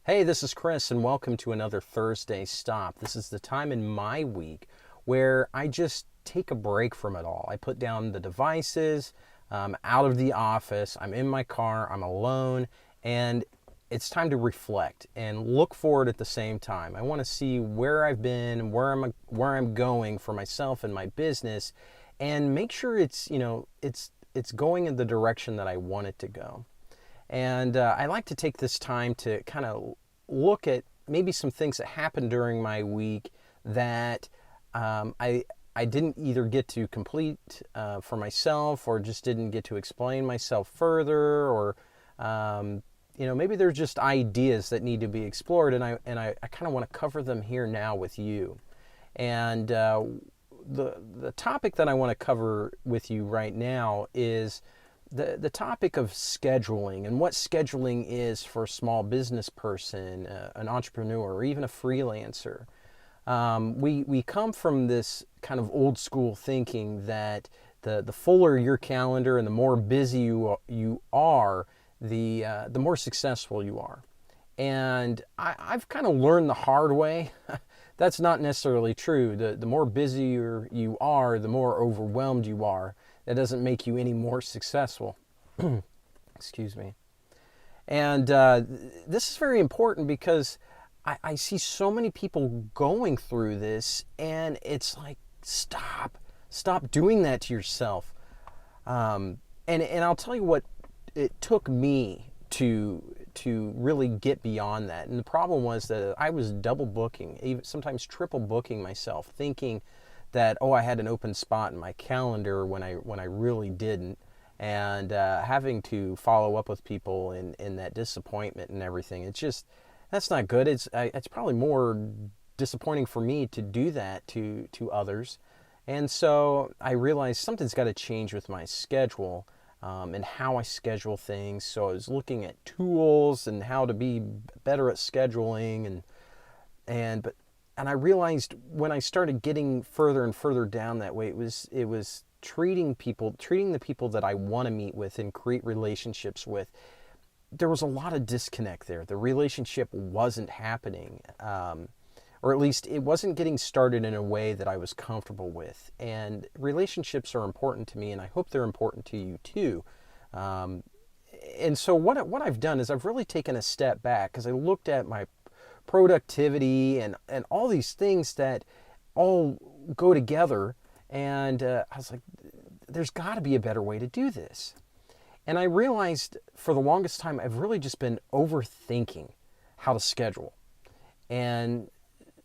Hey, this is Chris, and welcome to another Thursday Stop. This is the time in my week where I just take a break from it all. I put down the devices, out of the office, I'm in my car, I'm alone, and it's time to reflect and look forward at the same time. I want to see where I've been, where I'm going for myself and my business, and make sure it's going in the direction that I want it to go. And I like to take this time to kind of look at maybe some things that happened during my week that I didn't either get to complete for myself, or just didn't get to explain myself further, or maybe they're just ideas that need to be explored, and I kind of want to cover them here now with you. And the topic that I want to cover with you right now is the topic of scheduling, and what scheduling is for a small business person, an entrepreneur, or even a freelancer. We come from this kind of old school thinking that the fuller your calendar and the more busy you are, the more successful you are. And I've kind of learned the hard way. That's not necessarily true. The more busy you are, the more overwhelmed you are. That doesn't make you any more successful. Excuse me. And this is very important because I see so many people going through this, and it's like, stop doing that to yourself. And I'll tell you what it took me to really get beyond that. And the problem was that I was double booking, even sometimes triple booking myself, thinking that, I had an open spot in my calendar when I really didn't, and having to follow up with people in that disappointment and everything. That's not good. It's probably more disappointing for me to do that to others. And so I realized something's got to change with my schedule, and how I schedule things. So I was looking at tools and how to be better at scheduling, and I realized when I started getting further and further down that way, it was treating the people that I want to meet with and create relationships with. There was a lot of disconnect there. The relationship wasn't happening, or at least it wasn't getting started in a way that I was comfortable with. And relationships are important to me, and I hope they're important to you too. And so what I've done is I've really taken a step back, because I looked at my productivity and all these things that all go together, and I was like, there's got to be a better way to do this. And I realized for the longest time I've really just been overthinking how to schedule. And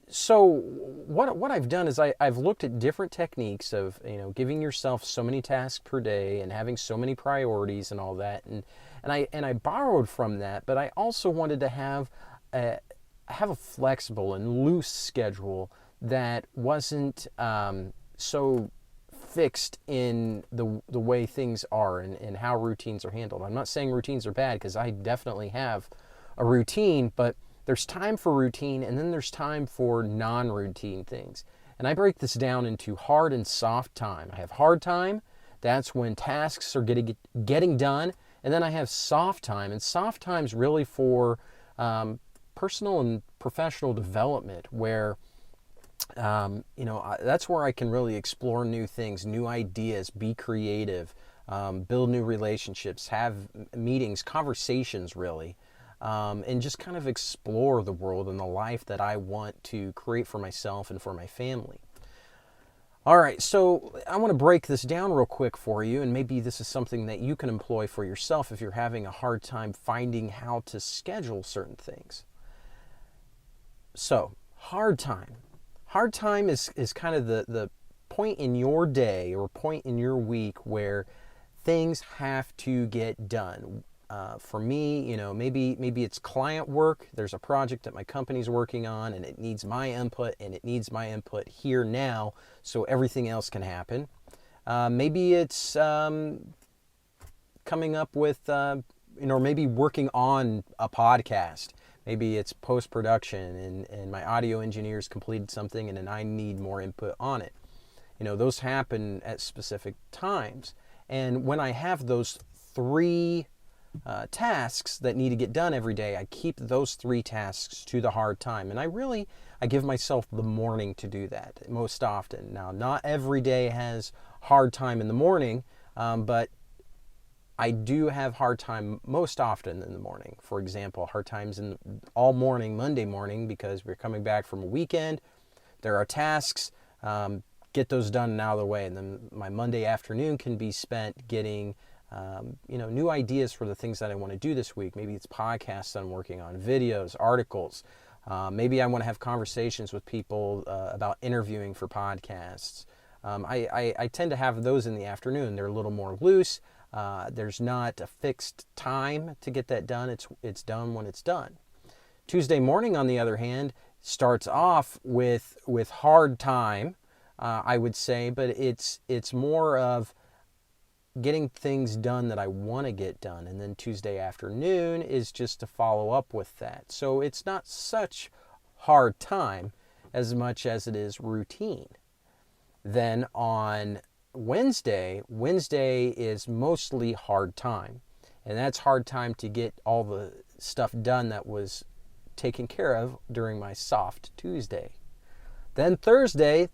so what I've done is I've looked at different techniques of giving yourself so many tasks per day and having so many priorities and all that, and I borrowed from that, but I also wanted to have a flexible and loose schedule that wasn't so fixed in the way things are, and how routines are handled. I'm not saying routines are bad, because I definitely have a routine, but there's time for routine, and then there's time for non-routine things. And I break this down into hard and soft time. I have hard time, that's when tasks are getting done, and then I have soft time, and soft time's really for personal and professional development, where that's where I can really explore new things, new ideas, be creative, build new relationships, have meetings, conversations really, and just kind of explore the world and the life that I want to create for myself and for my family. All right, so I want to break this down real quick for you, and maybe this is something that you can employ for yourself if you're having a hard time finding how to schedule certain things. So, hard time. Hard time is kind of the point in your day or point in your week where things have to get done. For me, maybe it's client work. There's a project that my company's working on, and it needs my input, and it needs my input here now, so everything else can happen. Maybe it's coming up with, maybe working on a podcast. Maybe it's post-production, and my audio engineer's completed something, and then I need more input on it. Those happen at specific times. And when I have those three tasks that need to get done every day, I keep those 3 tasks to the hard time. And I give myself the morning to do that most often. Now, not every day has hard time in the morning, but I do have hard time most often in the morning. For example, hard times all morning, Monday morning, because we're coming back from a weekend. There are tasks, get those done and out of the way. And then my Monday afternoon can be spent getting new ideas for the things that I want to do this week. Maybe it's podcasts I'm working on, videos, articles. Maybe I want to have conversations with people about interviewing for podcasts. I tend to have those in the afternoon. They're a little more loose. There's not a fixed time to get that done. It's done when it's done. Tuesday morning, on the other hand, starts off with hard time, I would say, but it's more of getting things done that I want to get done. And then Tuesday afternoon is just to follow up with that. So it's not such hard time as much as it is routine. Then on Wednesday is mostly hard time. And that's hard time to get all the stuff done that was taken care of during my soft Tuesday. Then Thursday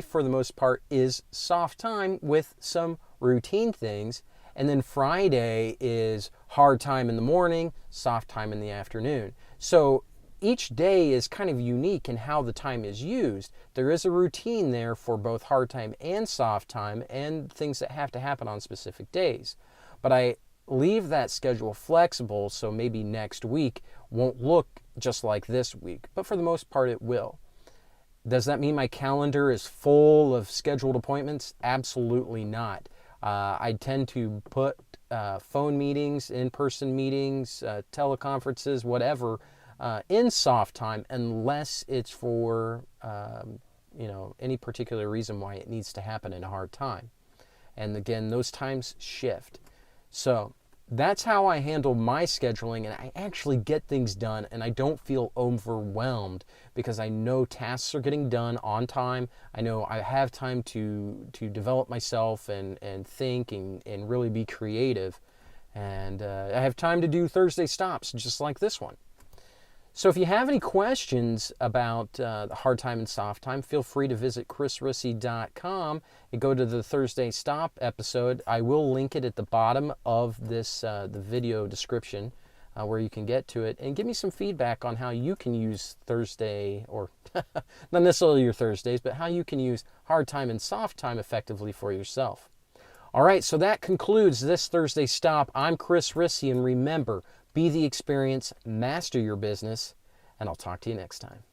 for the most part is soft time with some routine things. And then Friday is hard time in the morning, soft time in the afternoon. So each day is kind of unique in how the time is used. There is a routine there for both hard time and soft time and things that have to happen on specific days. But I leave that schedule flexible, so maybe next week won't look just like this week, but for the most part it will. Does that mean my calendar is full of scheduled appointments? Absolutely not. I tend to put phone meetings, in-person meetings, teleconferences, whatever, in soft time, unless it's for any particular reason why it needs to happen in a hard time. And again, those times shift. So that's how I handle my scheduling, and I actually get things done, and I don't feel overwhelmed because I know tasks are getting done on time. I know I have time to develop myself and think and really be creative. And I have time to do Thursday stops just like this one. So if you have any questions about the hard time and soft time, feel free to visit chrisrissy.com and go to the Thursday Stop episode. I will link it at the bottom of this the video description where you can get to it, and give me some feedback on how you can use Thursday, or not necessarily your Thursdays, but how you can use hard time and soft time effectively for yourself. All right, so that concludes this Thursday Stop. I'm Chris Rissy, and remember, be the experience, master your business, and I'll talk to you next time.